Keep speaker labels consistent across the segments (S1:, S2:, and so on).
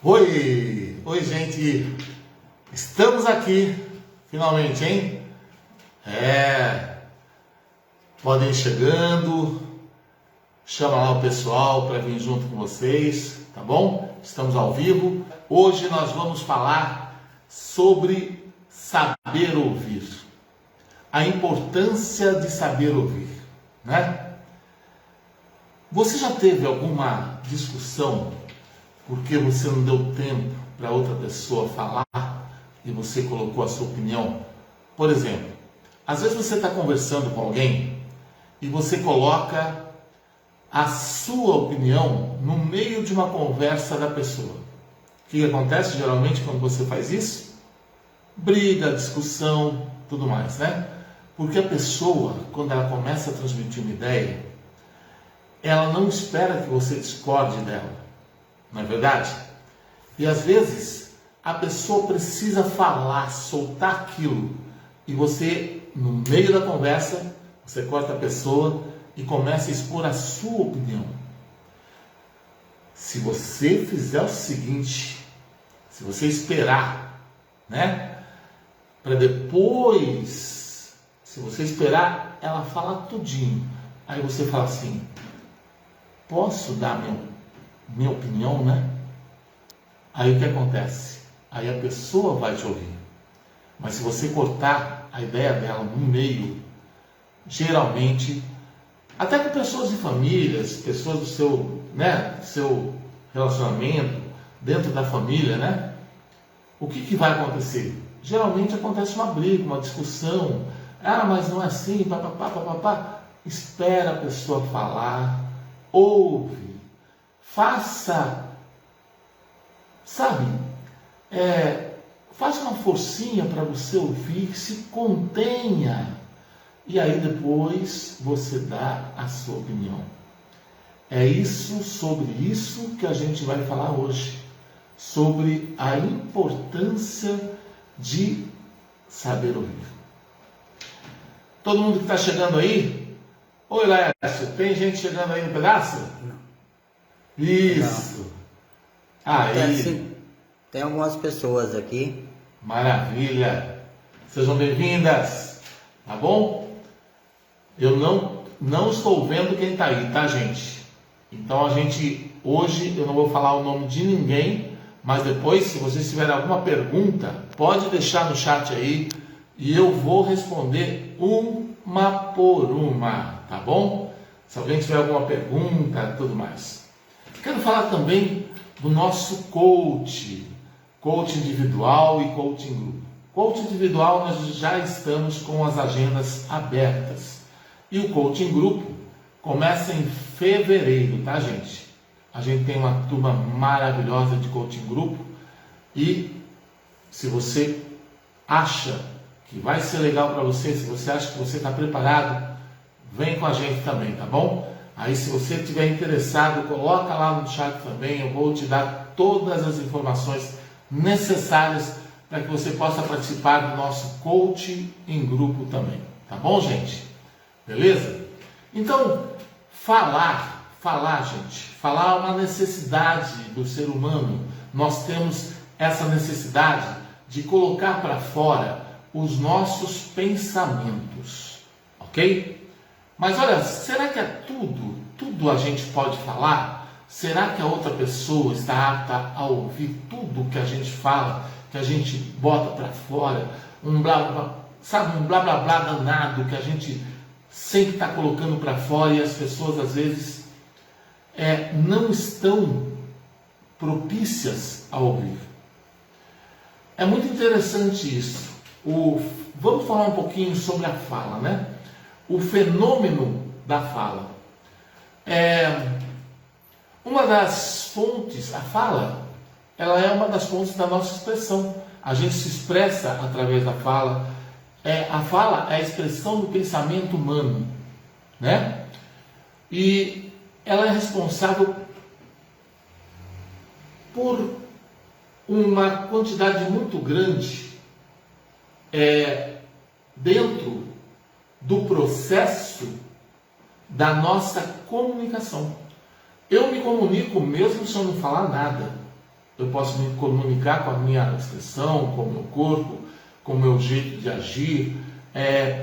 S1: Oi, gente, estamos aqui, finalmente, hein? Podem ir chegando, chama lá o pessoal para vir junto com vocês, tá bom? Estamos ao vivo. Hoje nós vamos falar sobre saber ouvir, a importância de saber ouvir, né? Você já teve alguma discussão porque você não deu tempo para outra pessoa falar e você colocou a sua opinião? Por exemplo, às vezes você está conversando com alguém e você coloca a sua opinião no meio de uma conversa da pessoa. O que acontece geralmente quando você faz isso? Briga, discussão, tudo mais, né? Porque a pessoa, quando ela começa a transmitir uma ideia, ela não espera que você discorde dela. Não é verdade? E às vezes a pessoa precisa falar, soltar aquilo, e você, no meio da conversa, você corta a pessoa e começa a expor a sua opinião. Se você fizer o seguinte, se você esperar, né, para depois, se você esperar ela falar tudinho, aí você fala assim: posso dar minha opinião, né? Aí o que acontece? Aí a pessoa vai te ouvir. Mas se você cortar a ideia dela no meio, geralmente, até com pessoas de famílias, pessoas do seu relacionamento, dentro da família, né? O que vai acontecer? Geralmente acontece uma briga, uma discussão. Ah, mas não é assim, papapá. Espera a pessoa falar, ouve. Faça, faça uma forcinha para você ouvir, se contenha, e aí depois você dá a sua opinião. É sobre isso que a gente vai falar hoje, sobre a importância de saber ouvir. Todo mundo que está chegando aí? Oi, Lécio, tem gente chegando aí no pedaço?
S2: Não.
S1: Isso. Aí.
S2: Tem algumas pessoas aqui. Maravilha.
S1: Sejam bem-vindas. Tá bom? Eu não estou vendo quem está aí, tá, gente? Então hoje eu não vou falar o nome de ninguém, mas depois, se vocês tiverem alguma pergunta, pode deixar no chat aí e eu vou responder uma por uma, tá bom? Se alguém tiver alguma pergunta, tudo mais. Quero falar também do nosso coach individual e coach em grupo. Coach individual, nós já estamos com as agendas abertas. E o coach em grupo começa em fevereiro, tá, gente? A gente tem uma turma maravilhosa de coach em grupo. E se você acha que vai ser legal para você, se você acha que você está preparado, vem com a gente também, tá bom? Aí, se você estiver interessado, coloca lá no chat também, eu vou te dar todas as informações necessárias para que você possa participar do nosso coach em grupo também, tá bom, gente? Beleza? Então, falar, gente, falar é uma necessidade do ser humano. Nós temos essa necessidade de colocar para fora os nossos pensamentos, ok? Mas olha, será que é tudo a gente pode falar? Será que a outra pessoa está apta a ouvir tudo que a gente fala, que a gente bota para fora? Um blá blá danado que a gente sempre está colocando para fora e as pessoas às vezes não estão propícias a ouvir. É muito interessante isso. Vamos falar um pouquinho sobre a fala, né? O fenômeno da fala. Uma das fontes, a fala, ela é uma das fontes da nossa expressão. A gente se expressa através da fala. A fala é a expressão do pensamento humano, né? E ela é responsável por uma quantidade muito grande dentro do processo da nossa comunicação. Eu me comunico mesmo se eu não falar nada. eu posso me comunicar com a minha expressão, com o meu corpo, com o meu jeito de agir,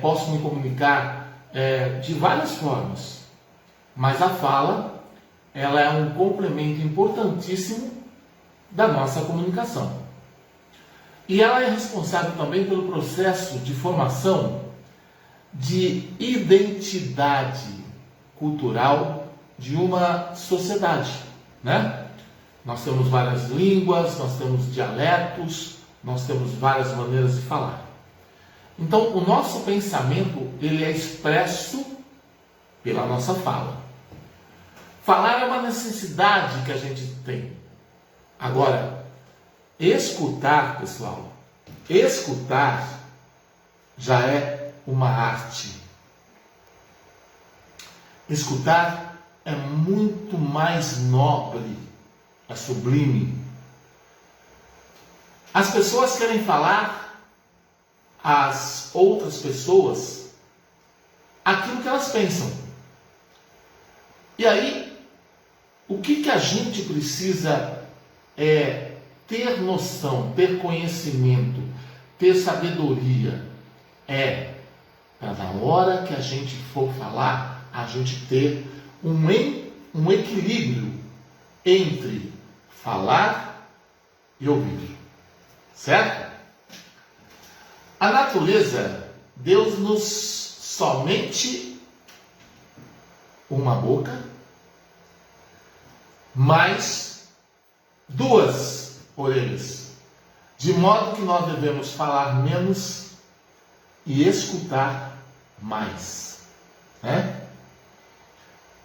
S1: posso me comunicar de várias formas, mas a fala, ela é um complemento importantíssimo da nossa comunicação. E ela é responsável também pelo processo de formação de identidade cultural de uma sociedade, né? Nós temos várias línguas, nós temos dialetos, nós temos várias maneiras de falar. Então, o nosso pensamento, ele é expresso pela nossa fala. Falar é uma necessidade que a gente tem. Agora, escutar, pessoal, escutar já é uma arte. Escutar é muito mais nobre, é sublime. As pessoas querem falar às outras pessoas aquilo que elas pensam. E aí, o que a gente precisa ter noção, ter conhecimento, ter sabedoria, para na hora que a gente for falar, a gente ter um equilíbrio entre falar e ouvir. Certo? A natureza, Deus nos somente uma boca, mais duas orelhas, de modo que nós devemos falar menos e escutar mais, né?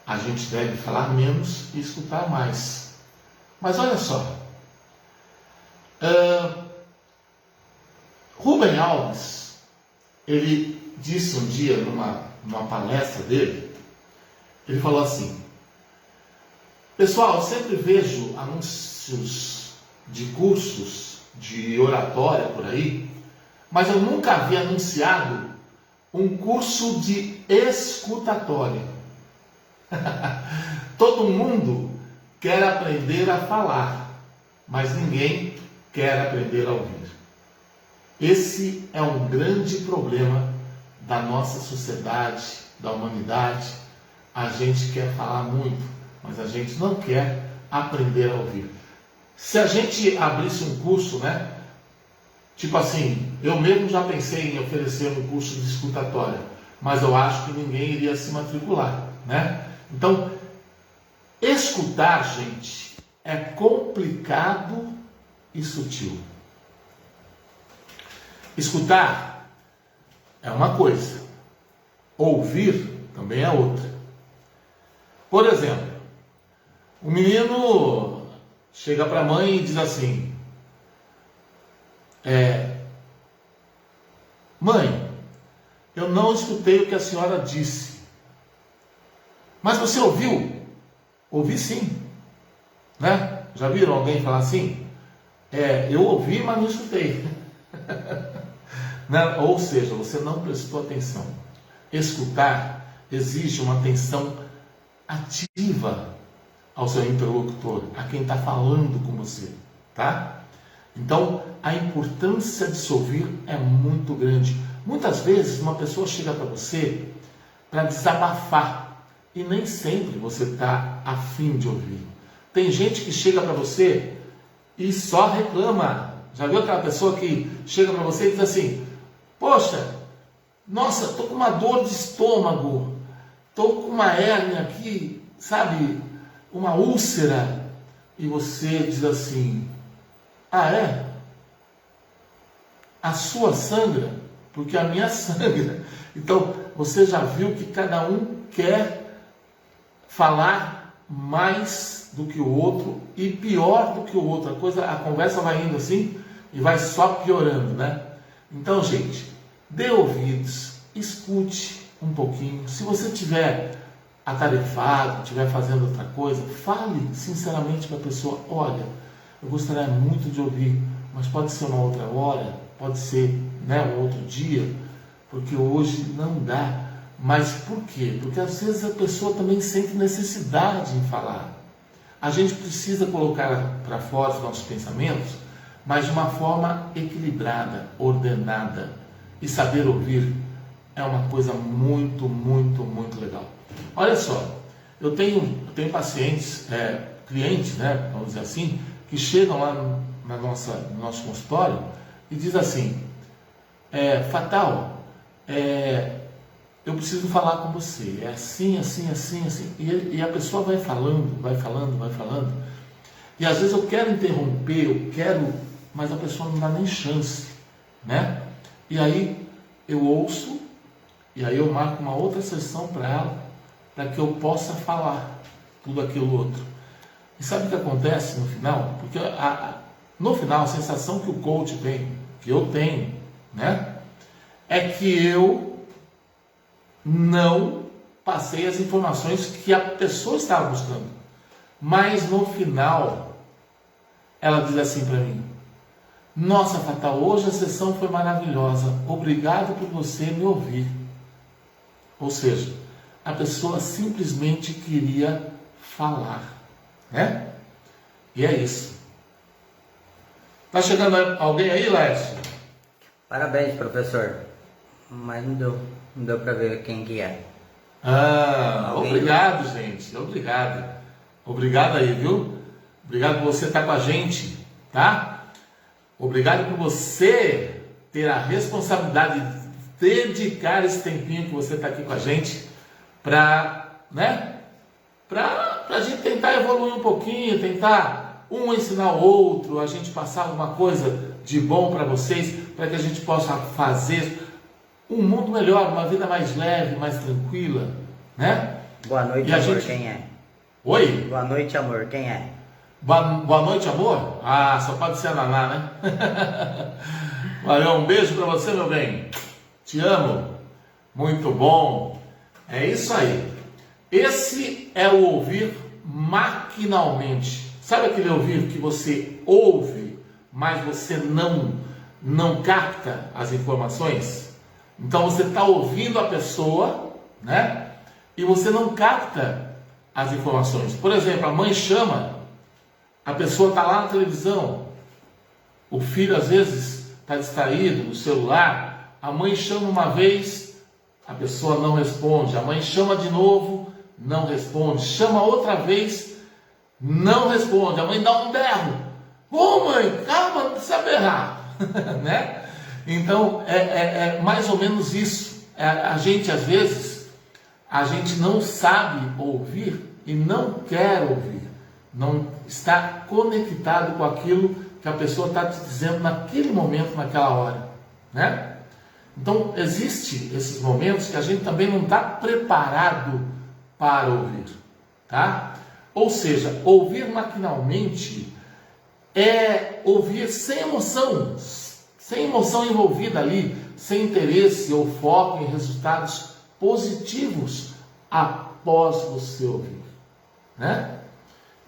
S1: A gente deve falar menos e escutar mais. Mas olha só, Rubem Alves, ele disse um dia numa palestra dele, ele falou assim: pessoal, eu sempre vejo anúncios de cursos de oratória por aí, mas eu nunca vi anunciado um curso de escutatória. Todo mundo quer aprender a falar, mas ninguém quer aprender a ouvir. Esse é um grande problema da nossa sociedade, da humanidade. A gente quer falar muito, mas a gente não quer aprender a ouvir. Se a gente abrisse um curso, né? Tipo assim, eu mesmo já pensei em oferecer um curso de escutatória, mas eu acho que ninguém iria se matricular, né? Então, escutar, gente, é complicado e sutil. Escutar é uma coisa, ouvir também é outra. Por exemplo, o menino chega para a mãe e diz assim: mãe, eu não escutei o que a senhora disse, mas você ouviu? Ouvi sim, né? Já viram alguém falar assim? Eu ouvi, mas não escutei. Né? Ou seja, você não prestou atenção. Escutar exige uma atenção ativa ao seu interlocutor, a quem está falando com você, tá? Então, a importância de se ouvir é muito grande. Muitas vezes, uma pessoa chega para você para desabafar, e nem sempre você está a fim de ouvir. Tem gente que chega para você e só reclama. Já viu aquela pessoa que chega para você e diz assim: poxa, nossa, estou com uma dor de estômago, estou com uma hérnia aqui, sabe, uma úlcera. E você diz assim: ah, é? A sua sangra? Porque a minha sangra. Então, você já viu que cada um quer falar mais do que o outro e pior do que o outro. A conversa vai indo assim e vai só piorando, né? Então, gente, dê ouvidos, escute um pouquinho. Se você estiver atarefado, estiver fazendo outra coisa, fale sinceramente para a pessoa: olha, eu gostaria muito de ouvir, mas pode ser uma outra hora, pode ser, né, um outro dia, porque hoje não dá. Mas por quê? Porque às vezes a pessoa também sente necessidade em falar. a gente precisa colocar para fora os nossos pensamentos, mas de uma forma equilibrada, ordenada. E saber ouvir é uma coisa muito, muito, muito legal. Olha só, eu tenho pacientes, clientes, né, vamos dizer assim, que chegam lá no nosso consultório e diz assim, Fatal, eu preciso falar com você, é assim, assim, assim, assim, e a pessoa vai falando, e às vezes eu quero interromper, mas a pessoa não dá nem chance, né? E aí eu ouço, e aí eu marco uma outra sessão para ela, para que eu possa falar tudo aquilo outro. E sabe o que acontece no final? Porque no final a sensação que o coach tem, que eu tenho, né? É que eu não passei as informações que a pessoa estava buscando. Mas no final, ela diz assim para mim, nossa, Fatal, hoje a sessão foi maravilhosa, obrigado por você me ouvir. Ou seja, a pessoa simplesmente queria falar, né? E é isso. Tá chegando alguém aí, Lécio?
S2: Parabéns, professor. Mas não deu para ver quem que é.
S1: Obrigado, gente. Obrigado. Obrigado aí, viu? Obrigado por você estar com a gente, tá? Obrigado por você ter a responsabilidade de dedicar esse tempinho que você está aqui com a gente para, né? Para a gente tentar evoluir um pouquinho, tentar um ensinar o outro, a gente passar alguma coisa de bom para vocês, para que a gente possa fazer um mundo melhor, uma vida mais leve, mais tranquila, né?
S2: Boa noite, amor, quem é?
S1: Oi?
S2: Boa noite, amor, quem é?
S1: Boa noite, amor? Só pode ser a Naná, né? Valeu, um beijo para você, meu bem. Te amo. Muito bom. É isso aí. Esse é o ouvir maquinalmente. Sabe aquele ouvir que você ouve, mas você não capta as informações? Então você está ouvindo a pessoa, né? E você não capta as informações. Por exemplo, a mãe chama, a pessoa está lá na televisão, o filho às vezes está distraído no celular, a mãe chama uma vez, a pessoa não responde, a mãe chama de novo, não responde, chama outra vez, não responde, a mãe dá um berro, ô mãe, calma, não precisa berrar, né? Então, é mais ou menos isso. A gente, às vezes, a gente não sabe ouvir e não quer ouvir. Não está conectado com aquilo que a pessoa está te dizendo naquele momento, naquela hora, né? Então, existem esses momentos que a gente também não está preparado para ouvir, tá? Ou seja, ouvir maquinalmente é ouvir sem emoção envolvida ali, sem interesse ou foco em resultados positivos após você ouvir, né?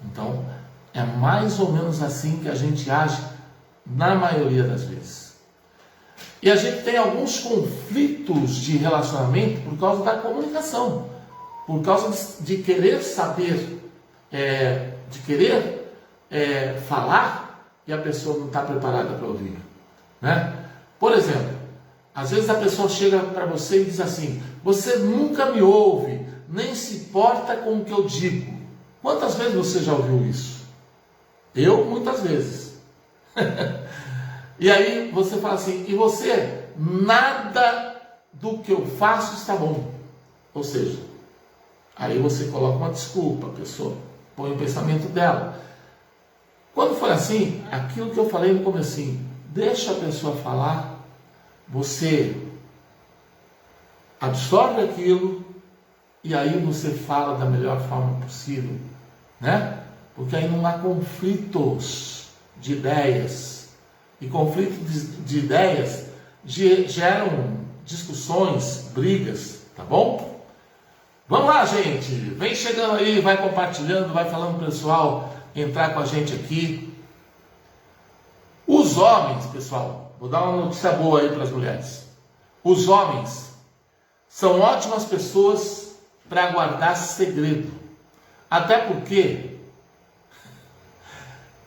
S1: Então, é mais ou menos assim que a gente age na maioria das vezes. E a gente tem alguns conflitos de relacionamento por causa da comunicação, por causa de querer saber, de querer falar e a pessoa não está preparada para ouvir, né? Por exemplo, às vezes a pessoa chega para você e diz assim, você nunca me ouve, nem se importa com o que eu digo. Quantas vezes você já ouviu isso? Eu, muitas vezes. E aí você fala assim, e você, nada do que eu faço está bom. Ou seja, aí você coloca uma desculpa, a pessoa põe o pensamento dela. Quando for assim, aquilo que eu falei no comecinho, deixa a pessoa falar, você absorve aquilo e aí você fala da melhor forma possível, né? Porque aí não há conflitos de ideias. E conflitos de ideias geram discussões, brigas, tá bom? Vamos lá, gente. Vem chegando aí, vai compartilhando, vai falando pro pessoal entrar com a gente aqui. Os homens, pessoal, vou dar uma notícia boa aí para as mulheres. Os homens são ótimas pessoas para guardar segredo. Até porque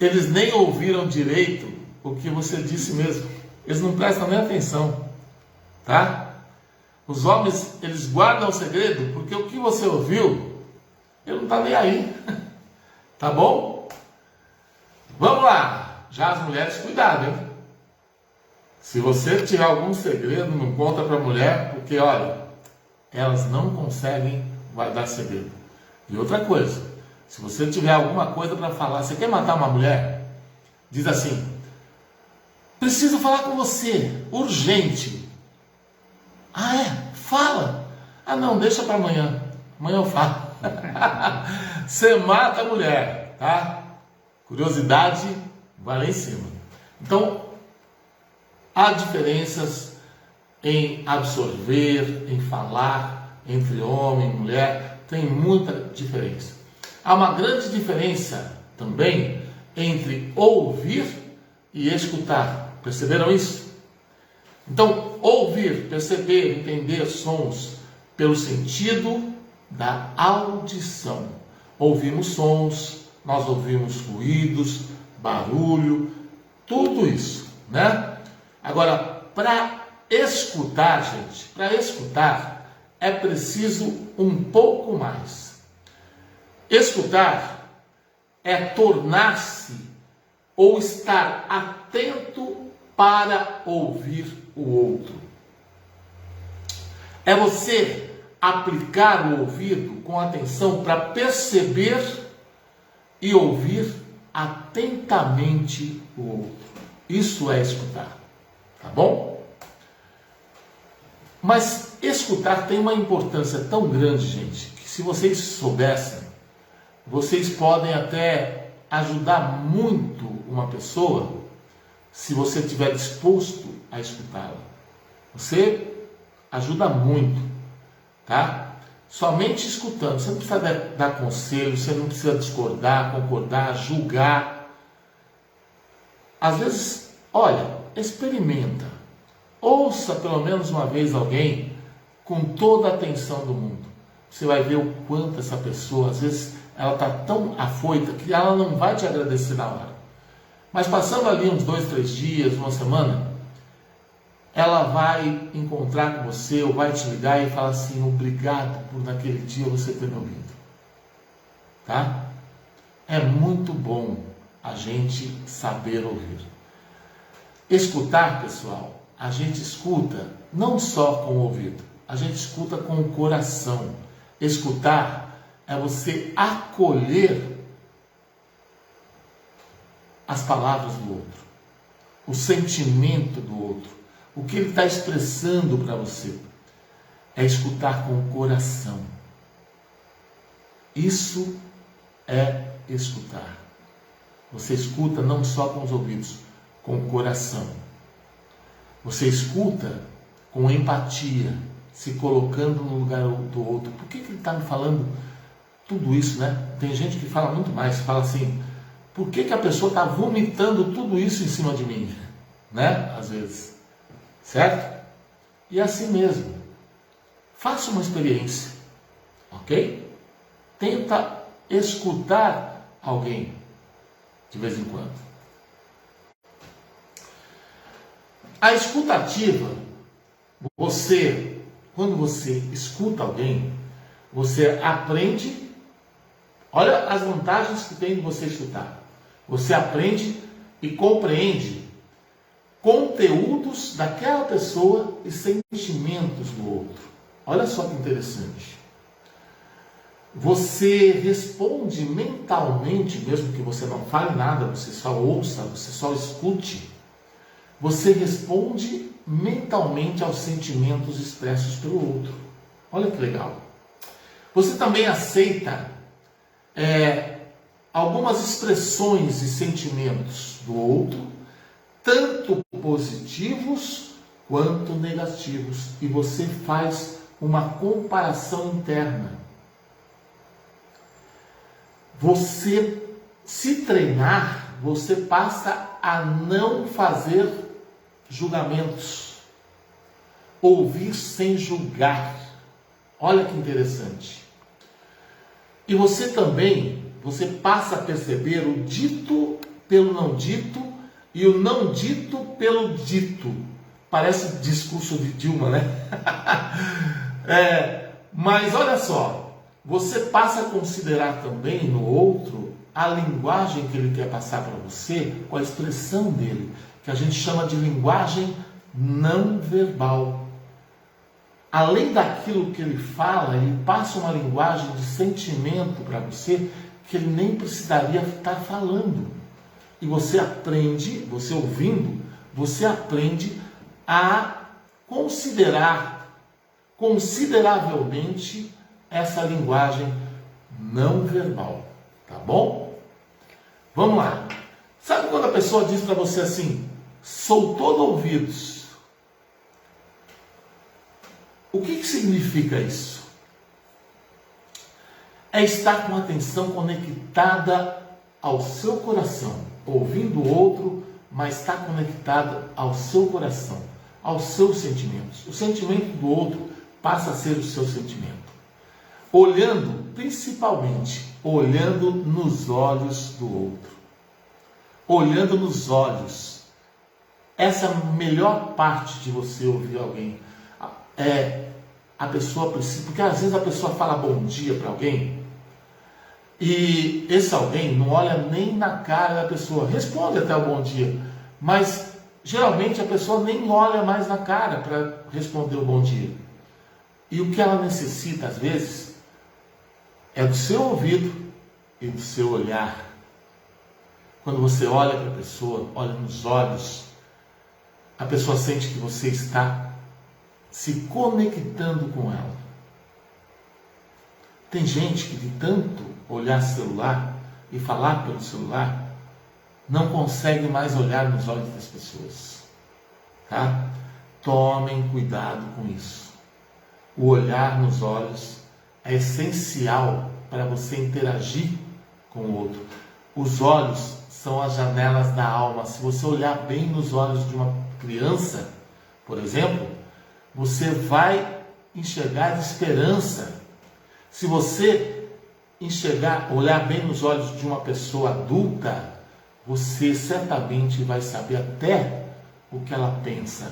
S1: eles nem ouviram direito o que você disse mesmo. Eles não prestam nem atenção, tá? Os homens, eles guardam o segredo porque o que você ouviu, ele não está nem aí, tá bom? Vamos lá, já as mulheres, cuidado, hein? Se você tiver algum segredo, não conta para a mulher, porque olha, elas não conseguem guardar segredo. E outra coisa, se você tiver alguma coisa para falar, você quer matar uma mulher? Diz assim: preciso falar com você, urgente. Ah, é? Fala. Ah, não, deixa para amanhã. Amanhã eu falo. Você mata a mulher, tá? Curiosidade vai lá em cima. Então, há diferenças em absorver, em falar entre homem e mulher. Tem muita diferença. Há uma grande diferença também entre ouvir e escutar. Perceberam isso? Então, ouvir, perceber, entender sons pelo sentido da audição. Ouvimos sons, nós ouvimos ruídos, barulho, tudo isso, né? Agora, para escutar, gente, para escutar é preciso um pouco mais. Escutar é tornar-se ou estar atento para ouvir o outro. É você aplicar o ouvido com atenção para perceber e ouvir atentamente o outro. Isso é escutar, tá bom? Mas escutar tem uma importância tão grande, gente, que se vocês soubessem, vocês podem até ajudar muito uma pessoa se você estiver disposto a escutá-la. Você ajuda muito, tá? Somente escutando. Você não precisa dar conselho, você não precisa discordar, concordar, julgar. Às vezes, olha, experimenta. Ouça pelo menos uma vez alguém com toda a atenção do mundo. Você vai ver o quanto essa pessoa, às vezes, ela está tão afoita que ela não vai te agradecer na hora. Mas passando ali uns 2, 3 dias, uma semana, ela vai encontrar com você ou vai te ligar e falar assim: obrigado por naquele dia você ter me ouvido. Tá? É muito bom a gente saber ouvir. Escutar, pessoal, a gente escuta não só com o ouvido, a gente escuta com o coração. Escutar é você acolher as palavras do outro, o sentimento do outro, o que ele está expressando para você. É escutar com o coração. Isso é escutar. Você escuta não só com os ouvidos, com o coração. Você escuta com empatia, se colocando no lugar do outro. Por que ele está me falando tudo isso, né? Tem gente que fala muito mais, fala assim: por que a pessoa está vomitando tudo isso em cima de mim? Né? Às vezes. Certo? E assim mesmo. Faça uma experiência. Ok? Tenta escutar alguém de vez em quando. A escutativa, quando você escuta alguém, você aprende. Olha as vantagens que tem de você escutar. Você aprende e compreende conteúdos daquela pessoa e sentimentos do outro. Olha só que interessante. Você responde mentalmente, mesmo que você não fale nada, você só ouça, você só escute. Você responde mentalmente aos sentimentos expressos pelo outro. Olha que legal. Você também aceita algumas expressões e sentimentos do outro, tanto positivos quanto negativos, e você faz uma comparação interna. Você, se treinar, você passa a não fazer julgamentos, ouvir sem julgar. Olha que interessante. E você também, você passa a perceber o dito pelo não dito e o não dito pelo dito. Parece discurso de Dilma, né? Mas olha só, você passa a considerar também no outro a linguagem que ele quer passar para você, com a expressão dele, que a gente chama de linguagem não verbal. Além daquilo que ele fala, ele passa uma linguagem de sentimento para você que ele nem precisaria estar falando. E você aprende, você ouvindo, você aprende a considerar consideravelmente essa linguagem não verbal. Tá bom? Vamos lá. Sabe quando a pessoa diz para você assim, sou todo ouvidos? O que significa isso? É estar com a atenção conectada ao seu coração, ouvindo o outro, mas está conectada ao seu coração, aos seus sentimentos. O sentimento do outro passa a ser o seu sentimento. Olhando, principalmente, olhando nos olhos do outro. Olhando nos olhos. Essa é a melhor parte de você ouvir alguém. A pessoa precisa, porque às vezes a pessoa fala bom dia para alguém e esse alguém não olha nem na cara da pessoa, responde até o bom dia, mas geralmente a pessoa nem olha mais na cara para responder o bom dia. E o que ela necessita às vezes é do seu ouvido e do seu olhar. Quando você olha para a pessoa, olha nos olhos, a pessoa sente que você está se conectando com ela. Tem gente que de tanto olhar celular e falar pelo celular, não consegue mais olhar nos olhos das pessoas. Tá? Tomem cuidado com isso. O olhar nos olhos é essencial para você interagir com o outro. Os olhos são as janelas da alma. Se você olhar bem nos olhos de uma criança, por exemplo, você vai enxergar esperança. Se você olhar bem nos olhos de uma pessoa adulta, você certamente vai saber até o que ela pensa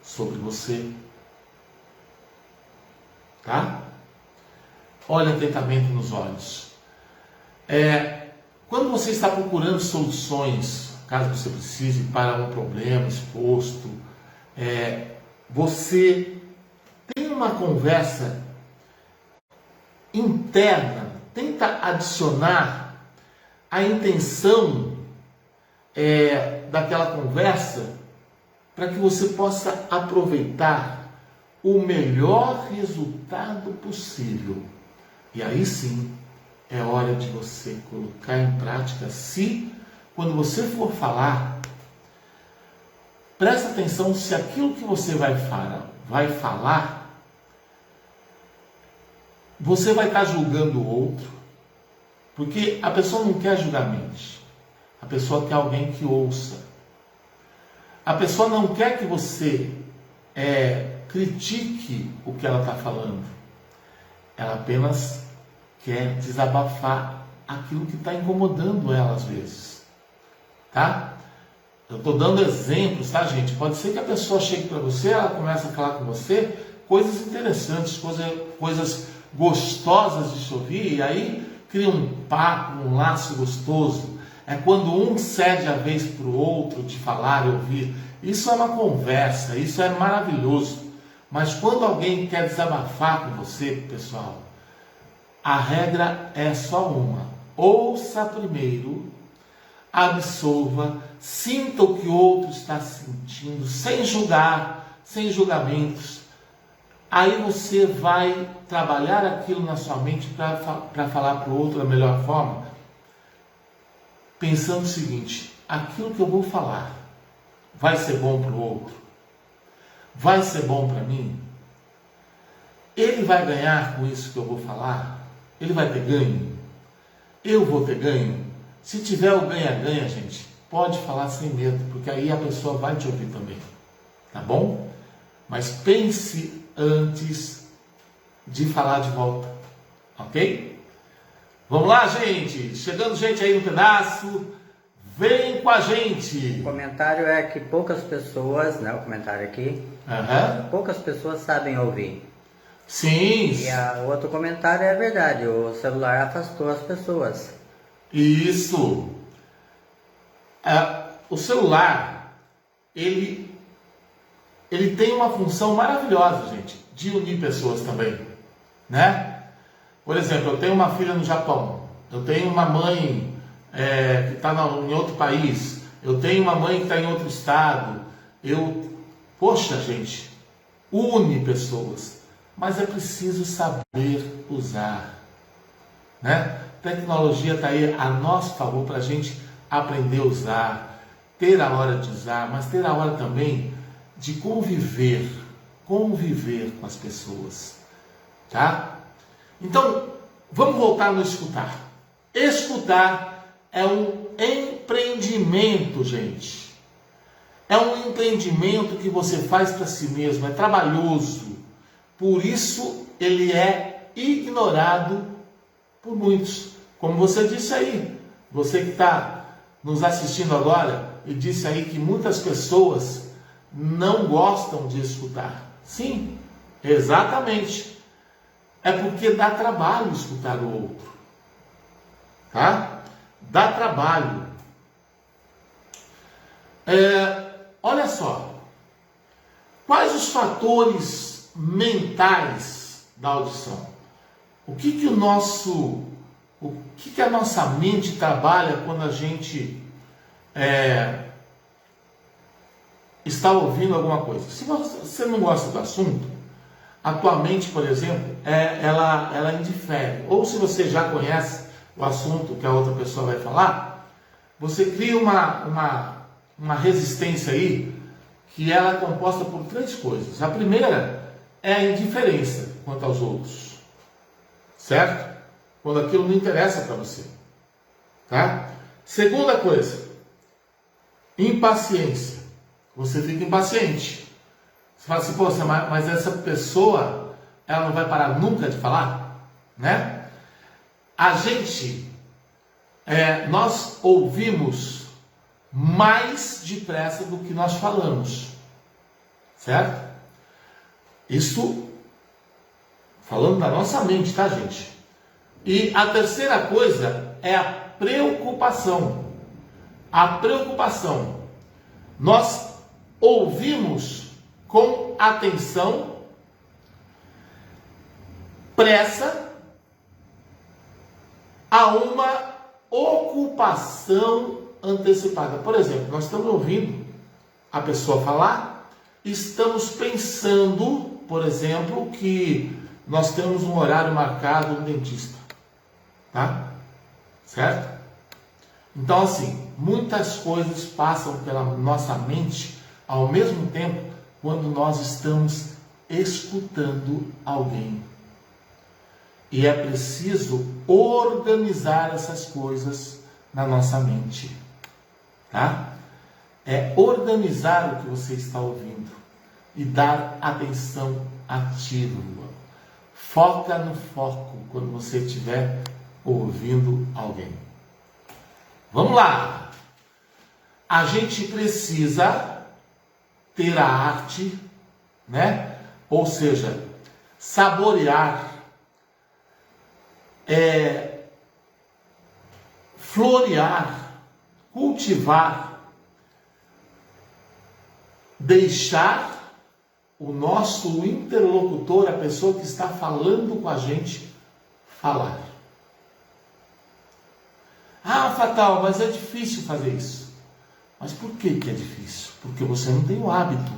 S1: sobre você. Tá? Olhe atentamente nos olhos. Quando você está procurando soluções, caso você precise, para um problema exposto, você tem uma conversa interna, tenta adicionar a intenção daquela conversa para que você possa aproveitar o melhor resultado possível. E aí sim, é hora de você colocar em prática. Quando você for falar, presta atenção se aquilo que você vai falar, você vai estar julgando o outro, porque a pessoa não quer julgamento, a pessoa quer alguém que ouça. A pessoa não quer que você critique o que ela está falando, ela apenas quer desabafar aquilo que está incomodando ela às vezes, tá? Eu estou dando exemplos, tá, gente? Pode ser que a pessoa chegue para você, ela começa a falar com você coisas interessantes, coisas gostosas de se ouvir, e aí cria um papo, um laço gostoso. É quando um cede a vez para o outro de falar e ouvir. Isso é uma conversa, isso é maravilhoso. Mas quando alguém quer desabafar com você, pessoal, a regra é só uma. Ouça primeiro, absorva, sinta o que o outro está sentindo, sem julgar, sem julgamentos. Aí você vai trabalhar aquilo na sua mente para falar para o outro da melhor forma, pensando o seguinte: aquilo que eu vou falar vai ser bom para o outro? Vai ser bom para mim? Ele vai ganhar com isso que eu vou falar? Ele vai ter ganho? Eu vou ter ganho? Se tiver o ganha-ganha, gente, pode falar sem medo, porque aí a pessoa vai te ouvir também, tá bom? Mas pense antes de falar de volta, ok? Vamos lá, gente? Chegando gente aí no pedaço, Vem com a gente.
S2: O comentário é que poucas pessoas, né? O comentário aqui, poucas pessoas sabem ouvir.
S1: Sim.
S2: E o outro comentário é verdade, o celular afastou as pessoas.
S1: Isso. O celular, ele tem uma função maravilhosa, gente, de unir pessoas também, né? Por exemplo, eu tenho uma filha no Japão, eu tenho uma mãe que está em outro país, eu tenho uma mãe que está em outro estado. Poxa, gente, une pessoas, mas é preciso saber usar, né? Tecnologia está aí a nosso favor para a gente aprender a usar, ter a hora de usar, mas ter a hora também de conviver com as pessoas, tá? Então, vamos voltar no escutar. Escutar é um empreendimento, gente. É um empreendimento que você faz para si mesmo, é trabalhoso. Por isso, ele é ignorado por muitos. Como você disse aí, você que está nos assistindo agora, e disse aí que muitas pessoas não gostam de escutar. Sim, exatamente. É porque dá trabalho escutar o outro. Tá? Dá trabalho. Olha só. Quais os fatores mentais da audição? O que a nossa mente trabalha quando a gente está ouvindo alguma coisa? Se você não gosta do assunto, a tua mente, por exemplo, ela indifere. Ou se você já conhece o assunto que a outra pessoa vai falar, você cria uma resistência aí, que ela é composta por 3 coisas. A primeira é a indiferença quanto aos outros, certo? Quando aquilo não interessa para você, tá? Segunda coisa, impaciência. Você fica impaciente. Você fala assim, pô, mas essa pessoa, ela não vai parar nunca de falar, né? Nós ouvimos mais depressa do que nós falamos, certo? Isso falando da nossa mente, tá, gente? E a terceira coisa é a preocupação. A preocupação. Nós ouvimos com atenção, pressa, a uma ocupação antecipada. Por exemplo, nós estamos ouvindo a pessoa falar, estamos pensando, por exemplo, que nós temos um horário marcado no dentista, tá? Certo? Então, assim, muitas coisas passam pela nossa mente ao mesmo tempo quando nós estamos escutando alguém. E é preciso organizar essas coisas na nossa mente, tá? É organizar o que você está ouvindo e dar atenção ativa. Foca no foco quando você estiver ouvindo alguém. Vamos lá! A gente precisa ter a arte, né? Ou seja, saborear, florear, cultivar, deixar o nosso interlocutor, a pessoa que está falando com a gente, falar. Ah, Fatal, mas é difícil fazer isso. Mas por que é difícil? Porque você não tem o hábito.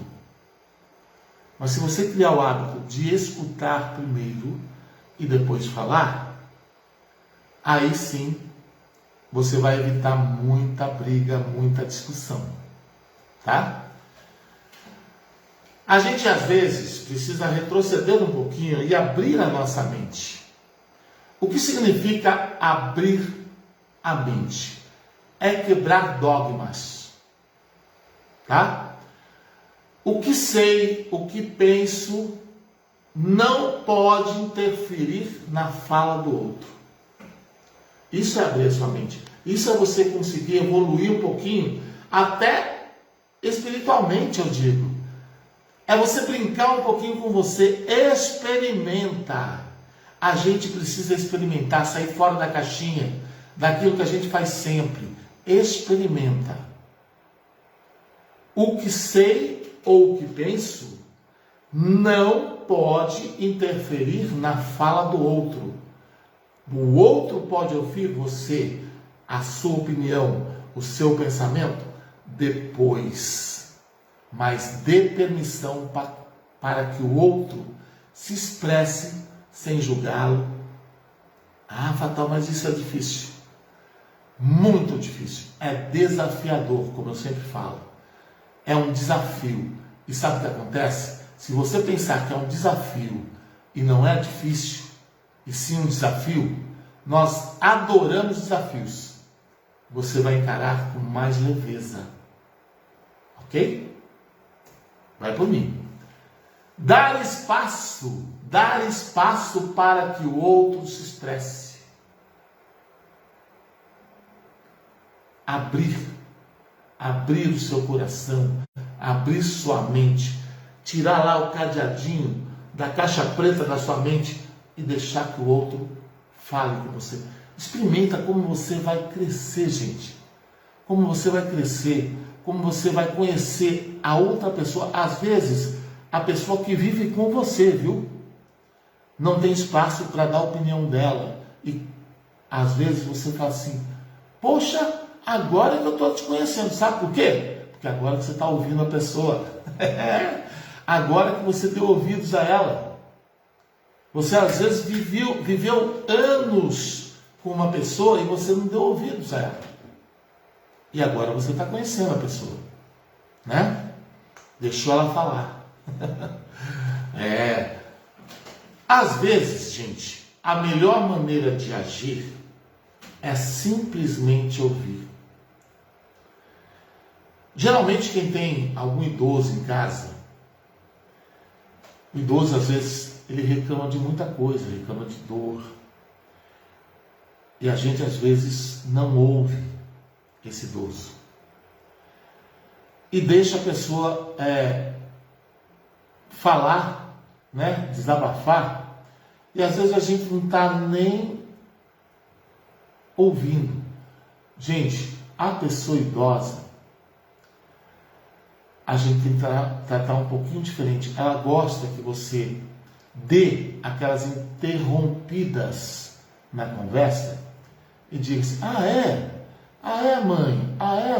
S1: Mas se você criar o hábito de escutar primeiro e depois falar, aí sim você vai evitar muita briga, muita discussão, tá? A gente às vezes precisa retroceder um pouquinho e abrir a nossa mente. O que significa abrir a mente? É quebrar dogmas, tá? O que sei, o que penso, não pode interferir na fala do outro. Isso é abrir a sua mente. Isso é você conseguir evoluir um pouquinho, até espiritualmente, eu digo. É você brincar um pouquinho com você, experimenta. A gente precisa experimentar, sair fora da caixinha, daquilo que a gente faz sempre. Experimenta. O que sei ou o que penso não pode interferir na fala do outro. O outro pode ouvir você, a sua opinião, o seu pensamento, depois. Mas dê permissão para que o outro se expresse sem julgá-lo. Ah, Fatal, mas isso é difícil. Muito difícil. É desafiador, como eu sempre falo. É um desafio. E sabe o que acontece? Se você pensar que é um desafio e não é difícil, e sim um desafio, nós adoramos desafios. Você vai encarar com mais leveza. Ok? Vai por mim. Dar espaço para que o outro se expresse. Abrir o seu coração, abrir sua mente, tirar lá o cadeadinho da caixa preta da sua mente e deixar que o outro fale com você. Experimenta como você vai crescer, gente. Como você vai crescer, como você vai conhecer a outra pessoa. Às vezes, a pessoa que vive com você, viu? Não tem espaço para dar a opinião dela. E às vezes você fala assim, poxa, agora que eu estou te conhecendo. Sabe por quê? Porque agora que você está ouvindo a pessoa. Agora que você deu ouvidos a ela. Você às vezes viveu anos com uma pessoa e você não deu ouvidos a ela. E agora você está conhecendo a pessoa, né? Deixou ela falar. Às vezes, gente, a melhor maneira de agir é simplesmente ouvir. Geralmente quem tem algum idoso em casa, o idoso às vezes ele reclama de muita coisa, reclama de dor. E a gente às vezes não ouve esse idoso. E deixa a pessoa falar, né? Desabafar. E às vezes a gente não está nem ouvindo. Gente, a pessoa idosa, a gente tem que tratar um pouquinho diferente. Ela gosta que você dê aquelas interrompidas na conversa e diga assim, ah é mãe,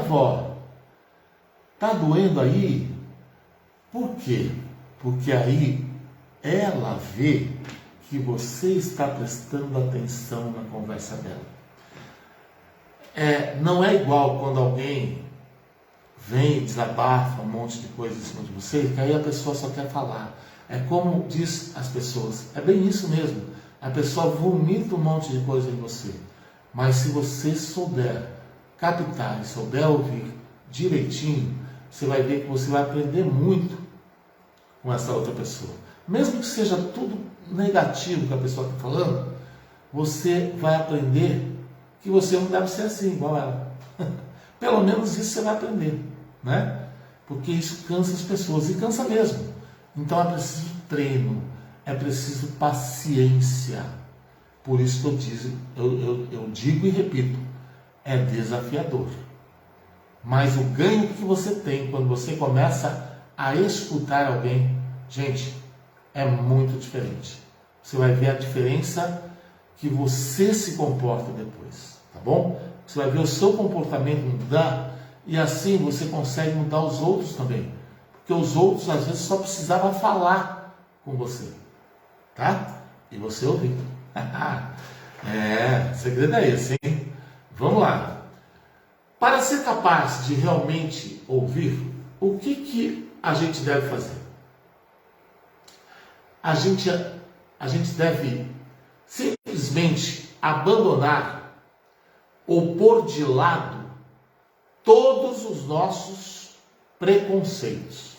S1: vó, tá doendo aí? Por quê? Porque aí ela vê que você está prestando atenção na conversa dela. Não é igual quando alguém vem e desabafa um monte de coisa em cima de você, que aí a pessoa só quer falar. É como diz as pessoas, é bem isso mesmo. A pessoa vomita um monte de coisa em você. Mas se você souber captar e souber ouvir direitinho, você vai ver que você vai aprender muito com essa outra pessoa. Mesmo que seja tudo negativo que a pessoa está falando, você vai aprender que você não deve ser assim, igual ela. Pelo menos isso você vai aprender, né? Porque isso cansa as pessoas, e cansa mesmo. Então é preciso treino, é preciso paciência. Por isso que eu digo e repito, é desafiador. Mas o ganho que você tem quando você começa a escutar alguém, gente, é muito diferente. Você vai ver a diferença que você se comporta depois, tá bom? Você vai ver o seu comportamento mudar e assim você consegue mudar os outros também. Porque os outros às vezes só precisavam falar com você, tá? E você ouviu. O segredo é esse, hein? Vamos lá. Para ser capaz de realmente ouvir, o que a gente deve fazer? A gente deve simplesmente abandonar ou pôr de lado todos os nossos preconceitos.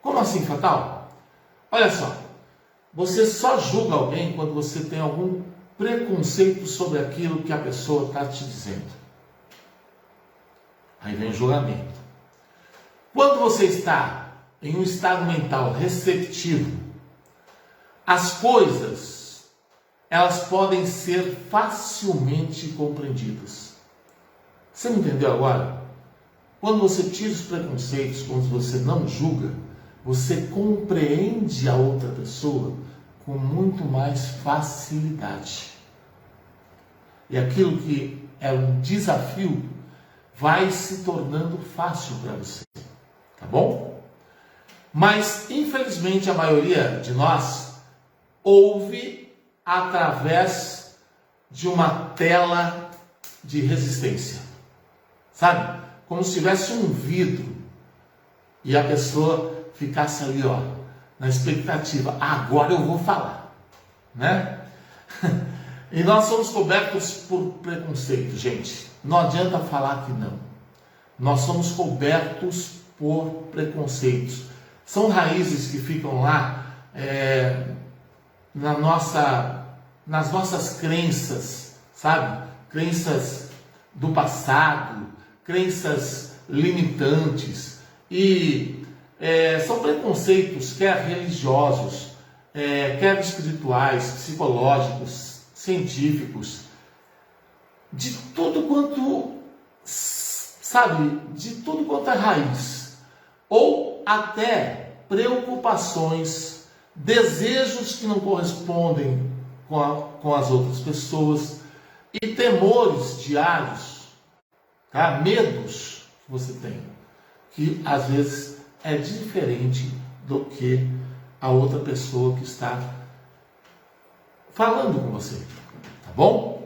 S1: Como assim, Fatal? Olha só, você só julga alguém quando você tem algum preconceito sobre aquilo que a pessoa está te dizendo. Aí vem o julgamento. Quando você está em um estado mental receptivo, as coisas, elas podem ser facilmente compreendidas. Você me entendeu agora? Quando você tira os preconceitos, quando você não julga, você compreende a outra pessoa com muito mais facilidade. E aquilo que é um desafio vai se tornando fácil para você. Tá bom? Mas, infelizmente, a maioria de nós ouve através de uma tela de resistência. Sabe? Como se tivesse um vidro e a pessoa ficasse ali, ó, na expectativa. Agora eu vou falar, né? E nós somos cobertos por preconceito, gente. Não adianta falar que não. Nós somos cobertos por preconceitos. São raízes que ficam lá nas nossas crenças, sabe? Crenças do passado, crenças limitantes. E são preconceitos, quer religiosos, quer espirituais, psicológicos, científicos, de tudo quanto, sabe, de tudo quanto é raiz, ou até preocupações, desejos que não correspondem com as outras pessoas, e temores diários, tá? Medos que você tem, que às vezes é diferente do que a outra pessoa que está falando com você, tá bom?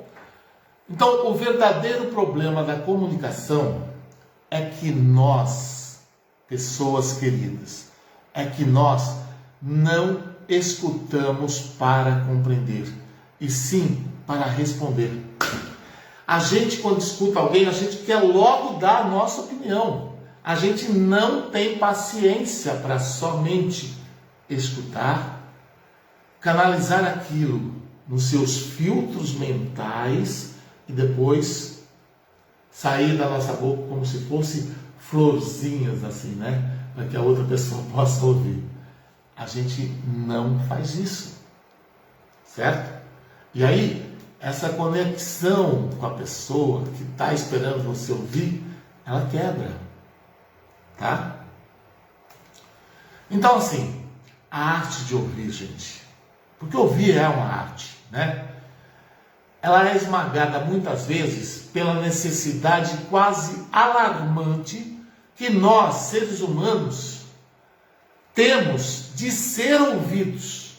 S1: Então, o verdadeiro problema da comunicação é que nós, pessoas queridas, é que nós não escutamos para compreender, e sim para responder. A gente, quando escuta alguém, a gente quer logo dar a nossa opinião. A gente não tem paciência para somente escutar, canalizar aquilo nos seus filtros mentais e depois sair da nossa boca como se fosse florzinhas assim, né? Para que a outra pessoa possa ouvir. A gente não faz isso, certo? E aí, essa conexão com a pessoa que está esperando você ouvir, ela quebra, tá? Então, assim, a arte de ouvir, gente, porque ouvir é uma arte, né? Ela é esmagada muitas vezes pela necessidade quase alarmante que nós, seres humanos, temos de ser ouvidos.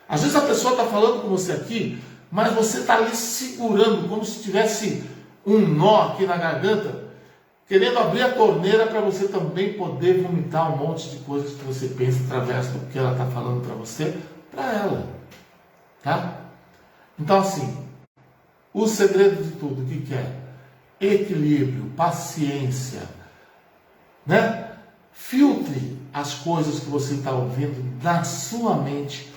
S1: Às vezes a pessoa está falando com você aqui, mas você está ali segurando, como se tivesse um nó aqui na garganta, querendo abrir a torneira para você também poder vomitar um monte de coisas que você pensa através do que ela está falando para você, para ela, tá? Então, assim, o segredo de tudo, o que é? Equilíbrio, paciência, né? Filtre as coisas que você está ouvindo na sua mente.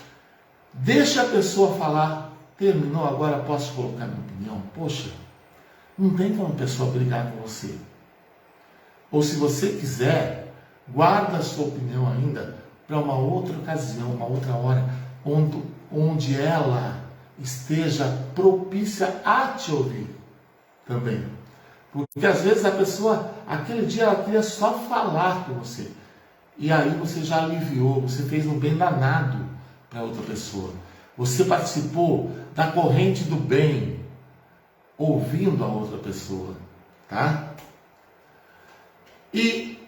S1: Deixa a pessoa falar. Terminou, agora posso colocar minha opinião? Poxa, não tem como a pessoa brigar com você. Ou se você quiser, guarda a sua opinião ainda para uma outra ocasião, uma outra hora, onde ela esteja propícia a te ouvir também. Porque às vezes a pessoa, aquele dia ela queria só falar com você. E aí você já aliviou, você fez um bem danado para outra pessoa. Você participou da corrente do bem, ouvindo a outra pessoa, tá? E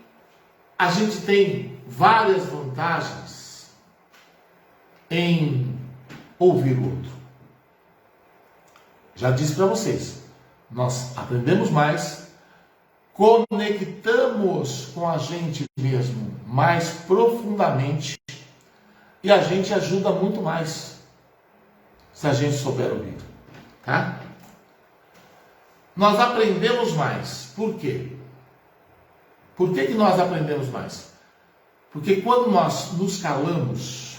S1: a gente tem várias vantagens em ouvir o outro. Já disse para vocês, nós aprendemos mais, conectamos com a gente mesmo mais profundamente e a gente ajuda muito mais se a gente souber ouvir, tá? Nós aprendemos mais. Por quê? Por que nós aprendemos mais? Porque quando nós nos calamos,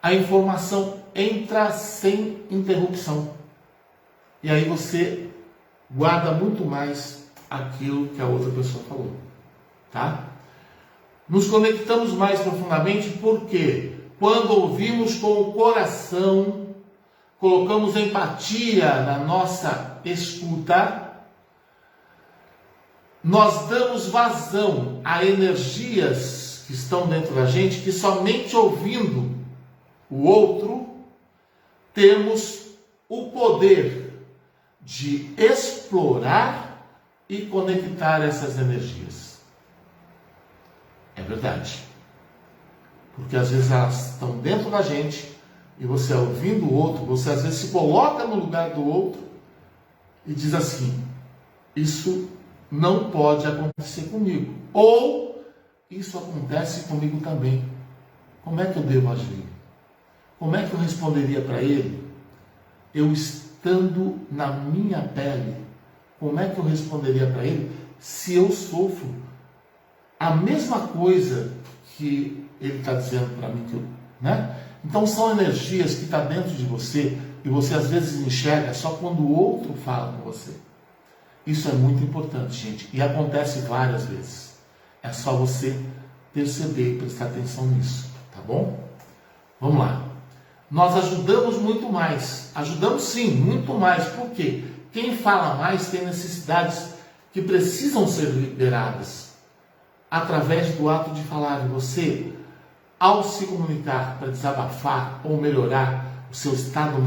S1: a informação entra sem interrupção. E aí você guarda muito mais aquilo que a outra pessoa falou, tá? Nos conectamos mais profundamente porque quando ouvimos com o coração, colocamos empatia na nossa escuta, nós damos vazão a energias que estão dentro da gente, que somente ouvindo o outro, temos o poder de explorar e conectar essas energias. É verdade. Porque às vezes elas estão dentro da gente e você ouvindo o outro, você às vezes se coloca no lugar do outro e diz assim: isso não pode acontecer comigo. Ou isso acontece comigo também. Como é que eu devo agir? Como é que eu responderia para ele? Eu estando na minha pele, como é que eu responderia para ele se eu sofro a mesma coisa que ele está dizendo para mim, né? Então são energias que estão dentro de você e você às vezes enxerga só quando o outro fala com você. Isso é muito importante, gente, e acontece várias vezes. É só você perceber e prestar atenção nisso, tá bom? Vamos lá. Nós ajudamos muito mais. Ajudamos sim, muito mais. Por quê? Quem fala mais tem necessidades que precisam ser liberadas através do ato de falar. Você, ao se comunicar para desabafar ou melhorar o seu estado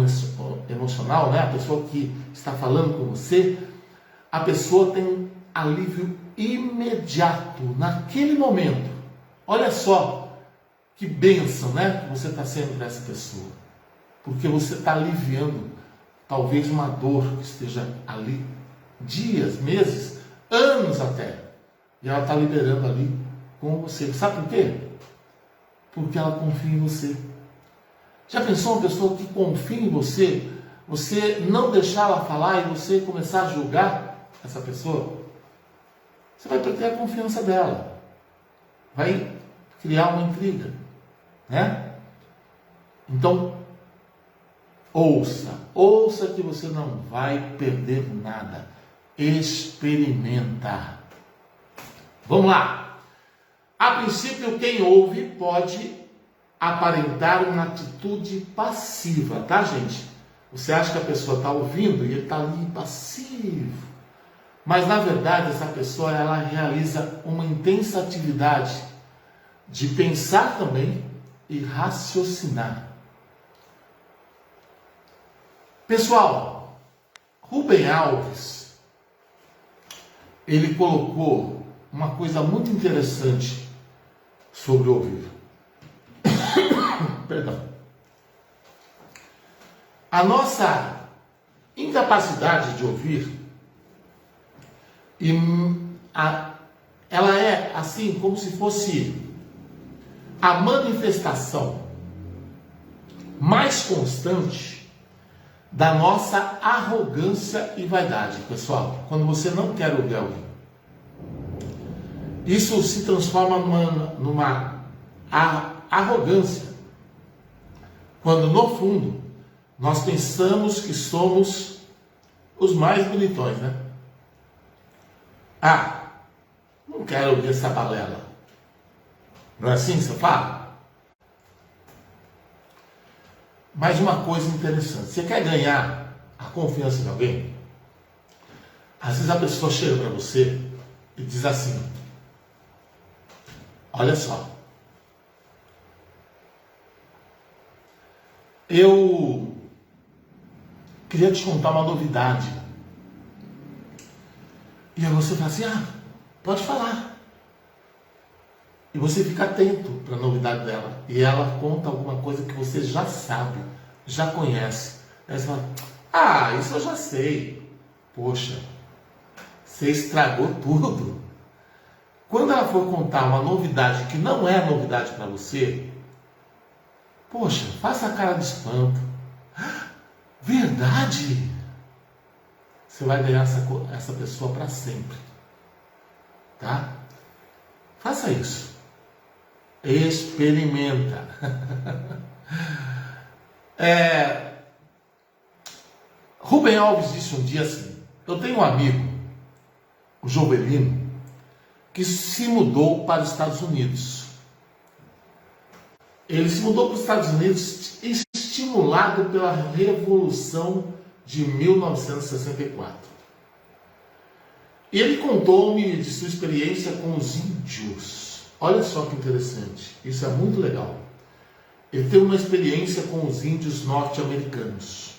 S1: emocional, né? A pessoa que está falando com você, a pessoa tem um alívio imediato naquele momento. Olha só que bênção, né, que você está sendo para essa pessoa, porque você está aliviando talvez uma dor que esteja ali dias, meses, anos até, e ela está liberando ali com você. Sabe por quê? Porque ela confia em você. Já pensou uma pessoa que confia em você, você não deixar ela falar e você começar a julgar essa pessoa? Você vai perder a confiança dela, vai criar uma intriga, né? Então, ouça que você não vai perder nada. Experimenta. Vamos lá. A princípio, quem ouve pode aparentar uma atitude passiva, tá, gente? Você acha que a pessoa está ouvindo e ele está ali passivo. Mas, na verdade, essa pessoa ela realiza uma intensa atividade de pensar também e raciocinar. Pessoal, Rubem Alves, ele colocou uma coisa muito interessante sobre ouvir. Perdão. A nossa incapacidade de ouvir, ela é assim como se fosse a manifestação mais constante da nossa arrogância e vaidade, pessoal. Quando você não quer ouvir alguém, isso se transforma numa arrogância, quando no fundo nós pensamos que somos os mais bonitões, né? Ah, não quero ouvir essa balela. Não é assim que você fala? Mas uma coisa interessante, você quer ganhar a confiança de alguém? Às vezes a pessoa chega para você e diz assim: olha só, eu queria te contar uma novidade. E aí você fala assim: ah, pode falar. E você fica atento para a novidade dela. E ela conta alguma coisa que você já sabe, já conhece. Aí você fala: ah, isso eu já sei. Poxa, você estragou tudo. Quando ela for contar uma novidade que não é novidade para você, poxa, faça a cara de espanto. Verdade? Você vai ganhar essa pessoa para sempre. Tá? Faça isso. Experimenta. Rubem Alves disse um dia assim: eu tenho um amigo Jovelino, que se mudou para os Estados Unidos. Ele se mudou para os Estados Unidos estimulado pela Revolução de 1964. E ele contou-me de sua experiência com os índios. Olha só que interessante, isso é muito legal. Ele teve uma experiência com os índios norte-americanos.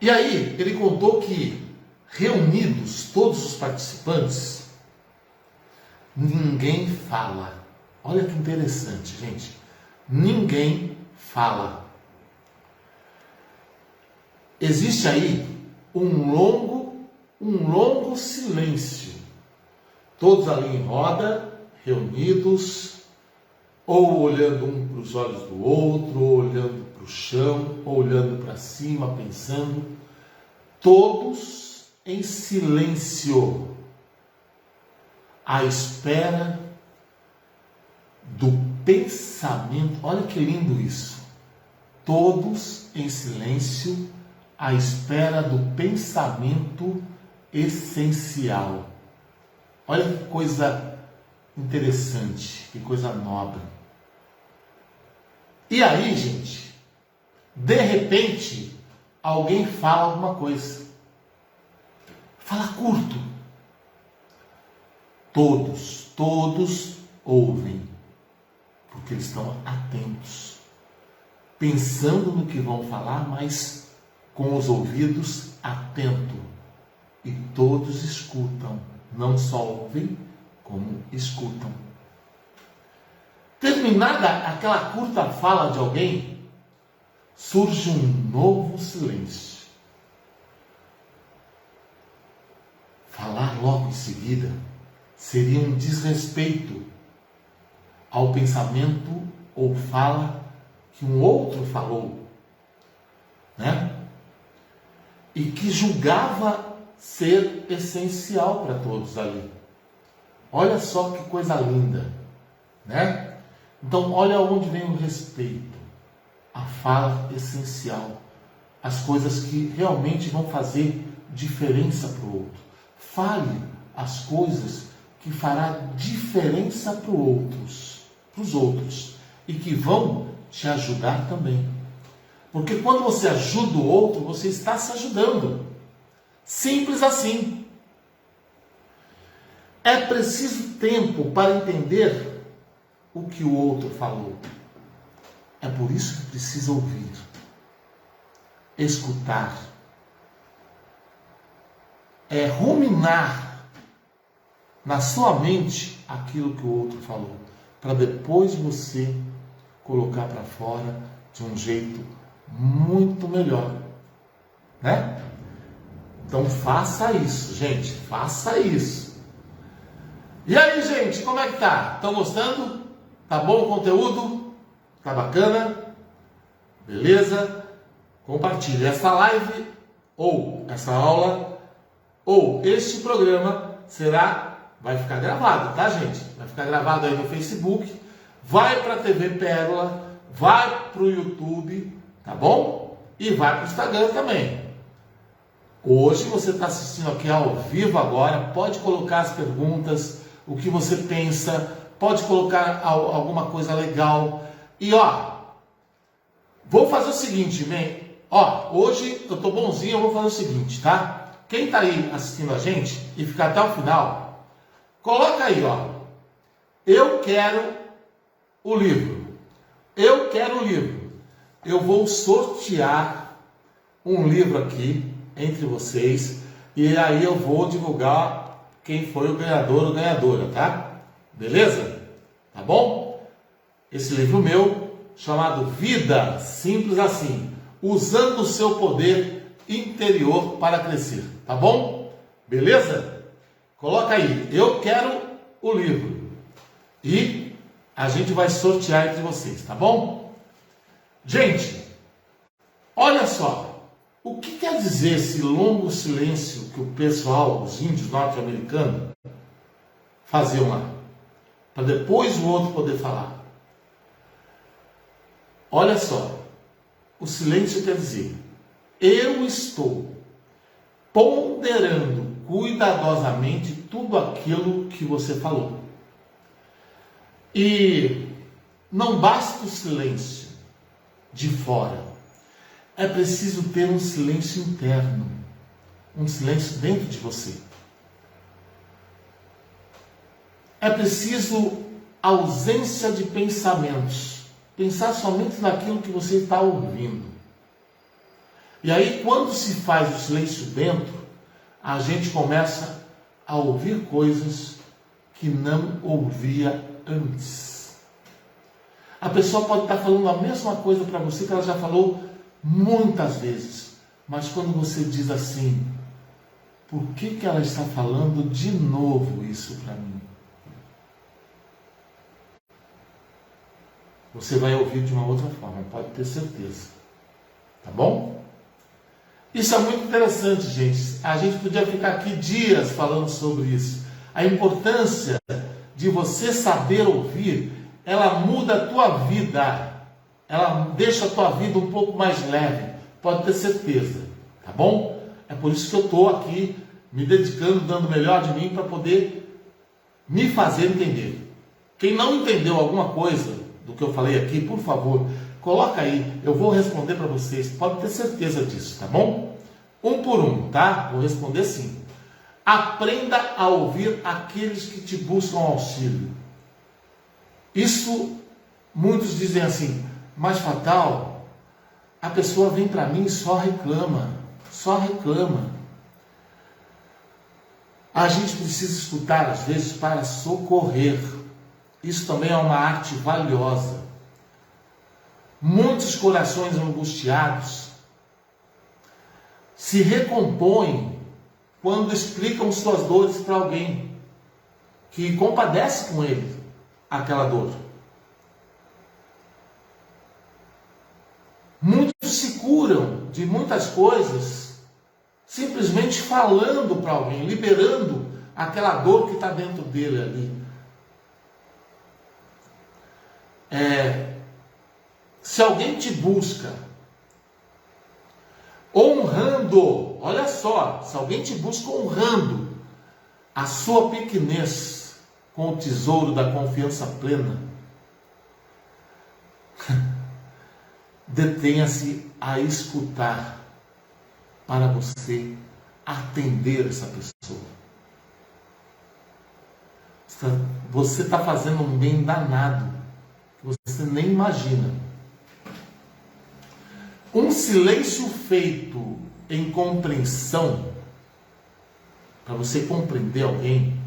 S1: E aí, ele contou que, reunidos todos os participantes, ninguém fala. Olha que interessante, gente. Ninguém fala. Existe aí um longo silêncio. Todos ali em roda, reunidos, ou olhando um para os olhos do outro, ou olhando para o chão, ou olhando para cima, pensando. Todos em silêncio, à espera do pensamento. Olha que lindo isso. Todos em silêncio, à espera do pensamento essencial. Olha que coisa interessante, que coisa nobre. E aí, gente, de repente, alguém fala alguma coisa. Fala curto. Todos ouvem, porque eles estão atentos, pensando no que vão falar, mas com os ouvidos atentos. E todos escutam, não só ouvem, como escutam. Terminada aquela curta fala de alguém, surge um novo silêncio. Falar logo em seguida seria um desrespeito ao pensamento ou fala que um outro falou, né? E que julgava ser essencial para todos ali. Olha só que coisa linda, né? Então, olha onde vem o respeito, a fala essencial, as coisas que realmente vão fazer diferença para o outro. Fale as coisas que fará diferença para os outros, e que vão te ajudar também. Porque quando você ajuda o outro, você está se ajudando. Simples assim. É preciso tempo para entender o que o outro falou. É por isso que precisa ouvir, escutar, ruminar na sua mente aquilo que o outro falou, para depois você colocar para fora de um jeito muito melhor, né? Então faça isso, gente, faça isso. E aí, gente, como é que tá? Estão gostando? Tá bom o conteúdo? Tá bacana? Beleza? Compartilhe essa live, ou essa aula, ou este programa vai ficar gravado, tá, gente? Vai ficar gravado aí no Facebook, vai para a TV Pérola, vai para o YouTube, tá bom? E vai para o Instagram também. Hoje você está assistindo aqui ao vivo agora, pode colocar as perguntas, o que você pensa, pode colocar alguma coisa legal. E vou fazer o seguinte, hoje eu tô bonzinho, eu vou fazer o seguinte, tá? Quem tá aí assistindo a gente e ficar até o final, coloca aí, eu quero o livro. Eu quero o livro. Eu vou sortear um livro aqui entre vocês, e aí eu vou divulgar quem foi o ganhador ou ganhadora, tá? Beleza? Tá bom? Esse livro meu, chamado Vida Simples Assim, usando o seu poder interior para crescer, tá bom? Beleza? Coloca aí, eu quero o livro, e a gente vai sortear entre vocês, tá bom? Gente, olha só, o que quer dizer esse longo silêncio que o pessoal, os índios norte-americanos, faziam lá, para depois o outro poder falar? Olha só, o silêncio quer dizer, eu estou ponderando cuidadosamente tudo aquilo que você falou. E não basta o silêncio de fora, é preciso ter um silêncio interno, um silêncio dentro de você. É preciso ausência de pensamentos, pensar somente naquilo que você está ouvindo. E aí, quando se faz o silêncio dentro, a gente começa a ouvir coisas que não ouvia antes. A pessoa pode estar falando a mesma coisa para você que ela já falou muitas vezes, mas quando você diz assim, por que ela está falando de novo isso para mim? Você vai ouvir de uma outra forma, pode ter certeza. Tá bom? Isso é muito interessante, gente. A gente podia ficar aqui dias falando sobre isso. A importância de você saber ouvir, ela muda a tua vida. Ela deixa a tua vida um pouco mais leve. Pode ter certeza. Tá bom? É por isso que eu estou aqui me dedicando, dando o melhor de mim para poder me fazer entender. Quem não entendeu alguma coisa do que eu falei aqui, por favor, coloca aí, eu vou responder para vocês, pode ter certeza disso, tá bom? Um por um, tá? Vou responder sim. Aprenda a ouvir aqueles que te buscam auxílio. Isso, muitos dizem assim, mas Fatal, a pessoa vem para mim e só reclama, só reclama. A gente precisa escutar às vezes para socorrer. Isso também é uma arte valiosa. Muitos corações angustiados se recompõem quando explicam suas dores para alguém que compadece com ele aquela dor. Muitos se curam de muitas coisas simplesmente falando para alguém, liberando aquela dor que está dentro dele ali. Se alguém te busca honrando, olha só, se alguém te busca honrando a sua pequenez com o tesouro da confiança plena, detenha-se a escutar para você atender essa pessoa. Você está fazendo um bem danado que você nem imagina. Um silêncio feito em compreensão, para você compreender alguém,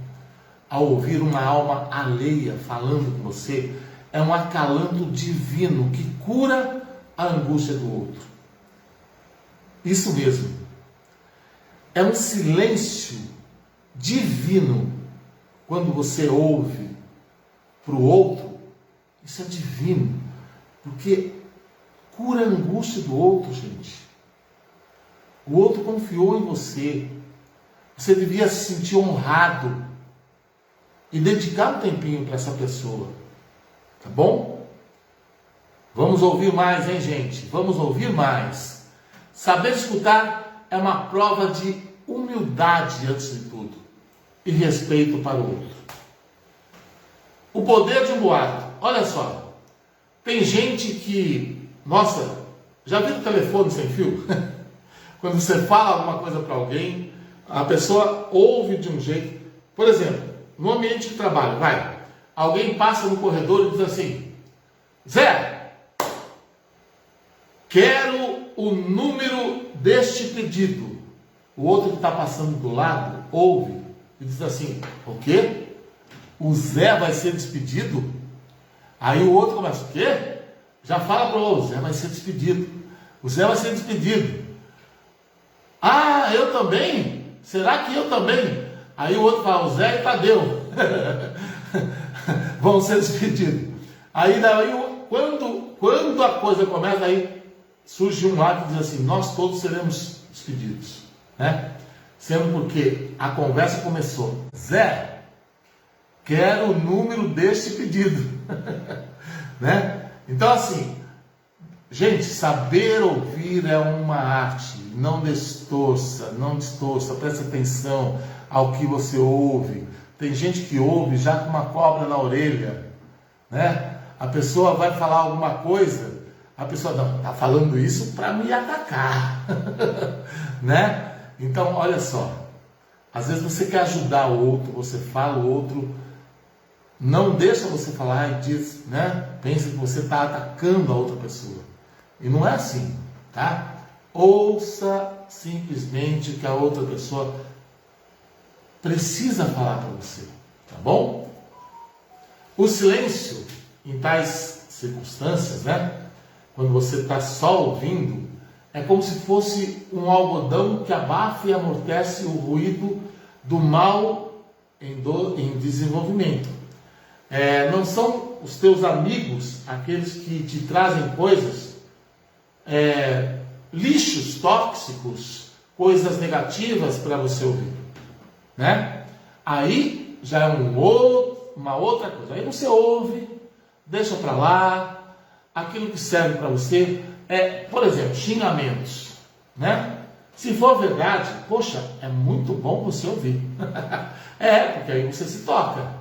S1: ao ouvir uma alma alheia falando com você, é um acalanto divino que cura a angústia do outro. Isso mesmo. É um silêncio divino. Quando você ouve para o outro, isso é divino. Porque cura a angústia do outro, gente. O outro confiou em você. Você devia se sentir honrado e dedicar um tempinho para essa pessoa. Tá bom? Vamos ouvir mais, hein, gente? Vamos ouvir mais. Saber escutar é uma prova de humildade antes de tudo e respeito para o outro. O poder de um boato. Olha só. Tem gente que... Nossa, já viu o telefone sem fio? Quando você fala alguma coisa para alguém, a pessoa ouve de um jeito. Por exemplo, no ambiente de trabalho, alguém passa no corredor e diz assim: Zé, quero o número deste pedido. O outro que está passando do lado ouve e diz assim: o quê? O Zé vai ser despedido? Aí o outro começa: o quê? Já fala para o outro: o Zé vai ser despedido. O Zé vai ser despedido. Ah, eu também? Será que eu também? Aí o outro fala: o Zé e Tadeu vão ser despedidos. Aí daí, quando a coisa começa, aí surge um lado que diz assim: nós todos seremos despedidos, né? Sendo porque a conversa começou: Zé, quero o número deste pedido, né? Então assim, Gente, saber ouvir é uma arte. Não distorça, preste atenção ao que você ouve. Tem gente que ouve já com uma cobra na orelha, né? A pessoa vai falar alguma coisa, a pessoa não, está falando isso para me atacar, né? Então, olha só, às vezes você quer ajudar o outro, você fala, o outro não deixa você falar e diz, né? Pensa que você está atacando a outra pessoa. E não é assim, tá? Ouça simplesmente o que a outra pessoa precisa falar para você, tá bom? O silêncio, em tais circunstâncias, né? Quando você está só ouvindo, é como se fosse um algodão que abafa e amortece o ruído do mal em desenvolvimento. Não são os teus amigos aqueles que te trazem coisas, lixos tóxicos, coisas negativas para você ouvir, né? Aí já é uma outra coisa. Aí você ouve, deixa para lá. Aquilo que serve para você por exemplo, xingamentos, né? Se for verdade, poxa, é muito bom você ouvir. Porque aí você se toca.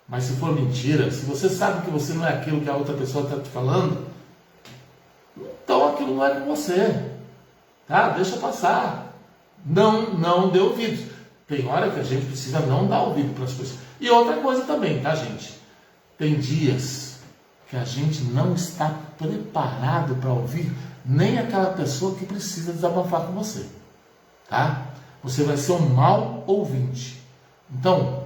S1: Mas se for mentira, se você sabe que você não é aquilo que a outra pessoa está te falando, então aquilo não é com você, tá? Deixa passar. Não dê ouvidos. Tem hora que a gente precisa não dar ouvido para as pessoas. E outra coisa também, tá, gente? Tem dias que a gente não está preparado para ouvir nem aquela pessoa que precisa desabafar com você, tá? Você vai ser um mau ouvinte. Então,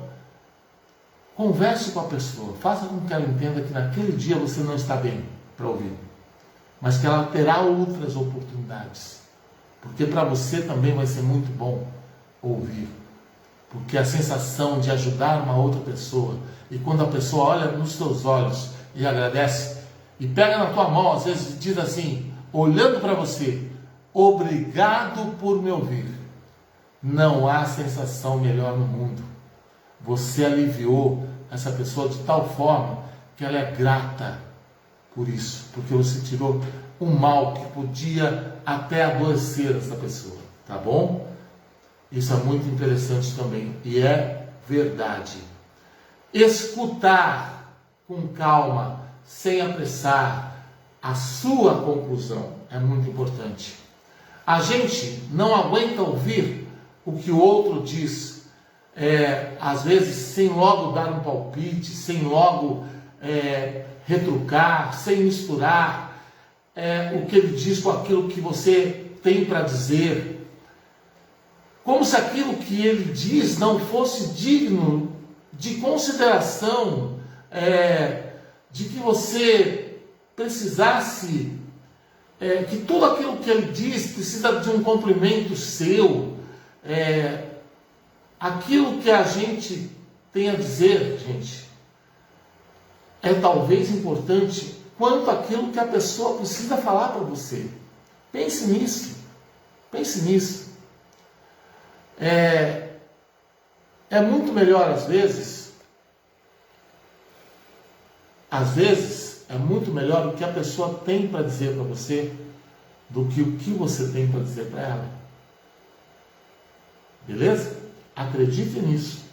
S1: converse com a pessoa, faça com que ela entenda que naquele dia você não está bem para ouvir, mas que ela terá outras oportunidades, porque para você também vai ser muito bom ouvir, porque a sensação de ajudar uma outra pessoa, e quando a pessoa olha nos seus olhos e agradece, e pega na tua mão, às vezes diz assim, olhando para você, obrigado por me ouvir. Não há sensação melhor no mundo. Você aliviou essa pessoa de tal forma que ela é grata por isso, porque você tirou um mal que podia até adoecer essa pessoa, tá bom? Isso é muito interessante também, e é verdade. Escutar com calma, sem apressar a sua conclusão, é muito importante. A gente não aguenta ouvir o que o outro diz, às vezes sem logo dar um palpite, sem logo retrucar, sem misturar o que ele diz com aquilo que você tem para dizer, como se aquilo que ele diz não fosse digno de consideração, de que você precisasse, que tudo aquilo que ele diz precisa de um cumprimento seu, aquilo que a gente tem a dizer, gente, é talvez importante quanto aquilo que a pessoa precisa falar para você. Pense nisso, pense nisso. É muito melhor às vezes é muito melhor o que a pessoa tem para dizer para você do que o que você tem para dizer para ela. Beleza? Acredite nisso.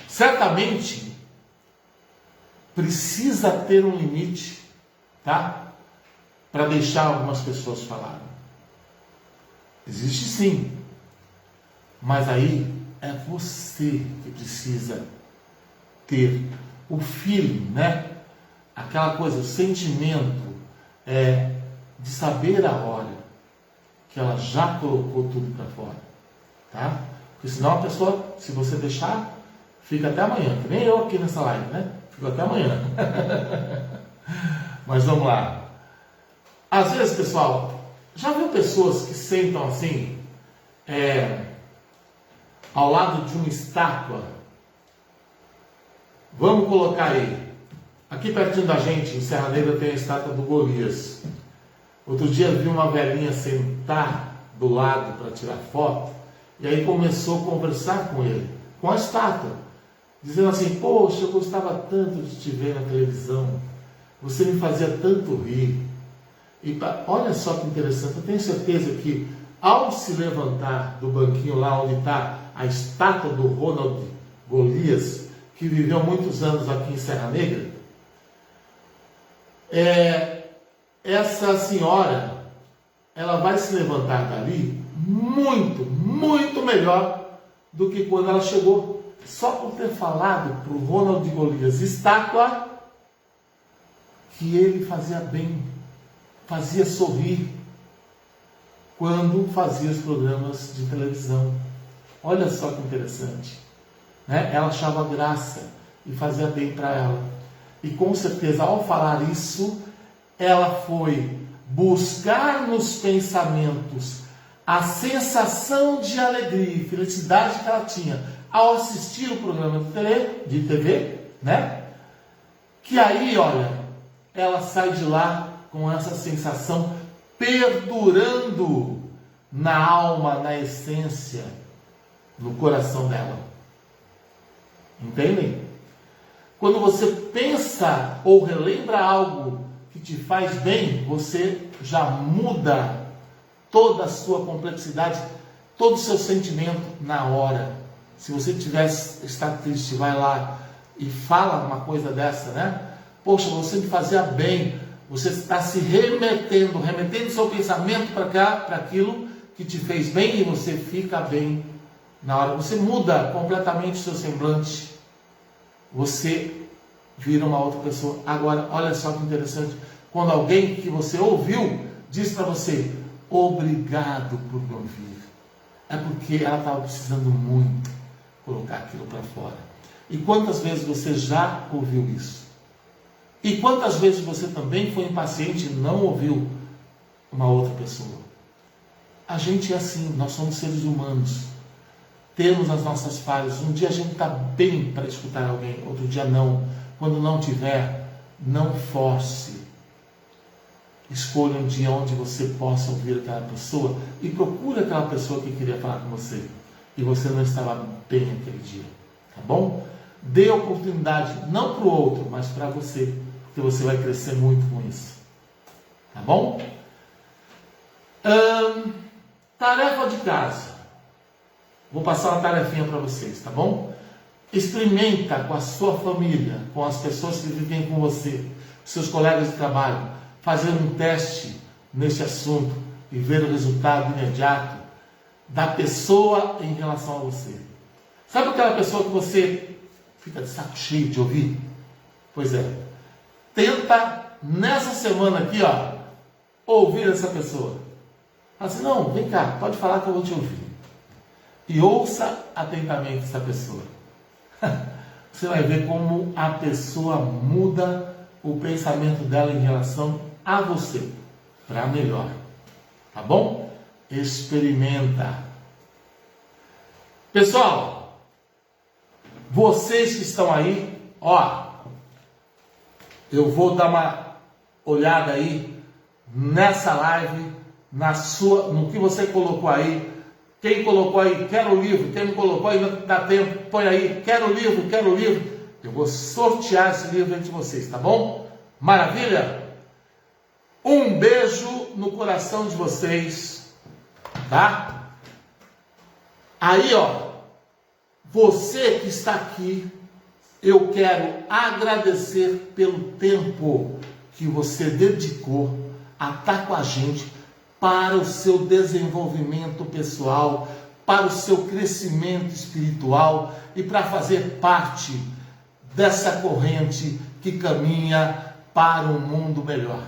S1: Certamente precisa ter um limite, tá? Para deixar algumas pessoas falarem. Existe sim. Mas aí é você que precisa ter o feeling, né? Aquela coisa, o sentimento de saber a hora que ela já colocou tudo para fora, tá? Porque senão a pessoa, se você deixar, fica até amanhã, que nem eu aqui nessa live, né? Fico até amanhã. Mas vamos lá. Às vezes, pessoal, já viu pessoas que sentam assim, ao lado de uma estátua? Vamos colocar aí. Aqui pertinho da gente, em Serra Negra, tem a estátua do Golias. Outro dia eu vi uma velhinha sentar do lado para tirar foto, e aí começou a conversar com ele, com a estátua, dizendo assim, poxa, eu gostava tanto de te ver na televisão, você me fazia tanto rir. E olha só que interessante, eu tenho certeza que ao se levantar do banquinho lá onde está a estátua do Ronald Golias, que viveu muitos anos aqui em Serra Negra, essa senhora, ela vai se levantar dali muito, muito melhor do que quando ela chegou. Só por ter falado para o Ronald Golias, estátua, que ele fazia bem, fazia sorrir quando fazia os programas de televisão. Olha só que interessante, né? Ela achava graça e fazia bem para ela. E com certeza, ao falar isso, ela foi buscar nos pensamentos a sensação de alegria e felicidade que ela tinha ao assistir o programa de TV, né? Que aí, olha, ela sai de lá com essa sensação perdurando na alma, na essência, no coração dela. Entendem? Quando você pensa ou relembra algo que te faz bem, você já muda toda a sua complexidade, todo o seu sentimento na hora. Se você está triste, vai lá e fala uma coisa dessa, né? Poxa, você me fazia bem. Você está se remetendo seu pensamento para aquilo que te fez bem e você fica bem na hora. Você muda completamente o seu semblante. Você vira uma outra pessoa. Agora, olha só que interessante. Quando alguém que você ouviu diz para você, obrigado por me ouvir. É porque ela estava precisando muito colocar aquilo para fora. E quantas vezes você já ouviu isso? E quantas vezes você também foi impaciente e não ouviu uma outra pessoa? A gente é assim, nós somos seres humanos. Temos as nossas falhas. Um dia a gente está bem para escutar alguém, outro dia não. Quando não tiver, não force. Escolha um dia onde você possa ouvir aquela pessoa e procure aquela pessoa que queria falar com você. E você não estava bem aquele dia. Tá bom? Dê oportunidade, não para o outro, mas para você. Porque você vai crescer muito com isso. Tá bom? Tarefa de casa. Vou passar uma tarefinha para vocês, tá bom? Experimenta com a sua família, com as pessoas que vivem com você, seus colegas de trabalho, fazer um teste nesse assunto e ver o resultado imediato da pessoa em relação a você. Sabe aquela pessoa que você fica de saco cheio de ouvir? Pois é. Tenta, nessa semana aqui, ó, ouvir essa pessoa. Fala assim, não, vem cá, pode falar que eu vou te ouvir. E ouça atentamente essa pessoa. Você vai ver como a pessoa muda o pensamento dela em relação a você, para melhor. Tá bom? Experimenta. Pessoal, vocês que estão aí, ó, eu vou dar uma olhada aí nessa live, no que você colocou aí. Quem colocou aí, quero o livro. Quem não colocou aí, não dá tempo, põe aí, quero o livro, quero o livro. Eu vou sortear esse livro entre vocês, tá bom? Maravilha? Um beijo no coração de vocês, tá? Aí, ó, você que está aqui, eu quero agradecer pelo tempo que você dedicou a estar com a gente para o seu desenvolvimento pessoal, para o seu crescimento espiritual e para fazer parte dessa corrente que caminha para um mundo melhor.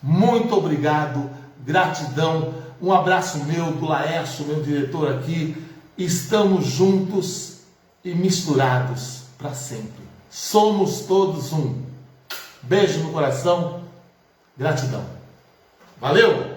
S1: Muito obrigado, gratidão, um abraço meu, do Laércio, meu diretor aqui. Estamos juntos e misturados para sempre. Somos todos um. Beijo no coração, gratidão. Valeu!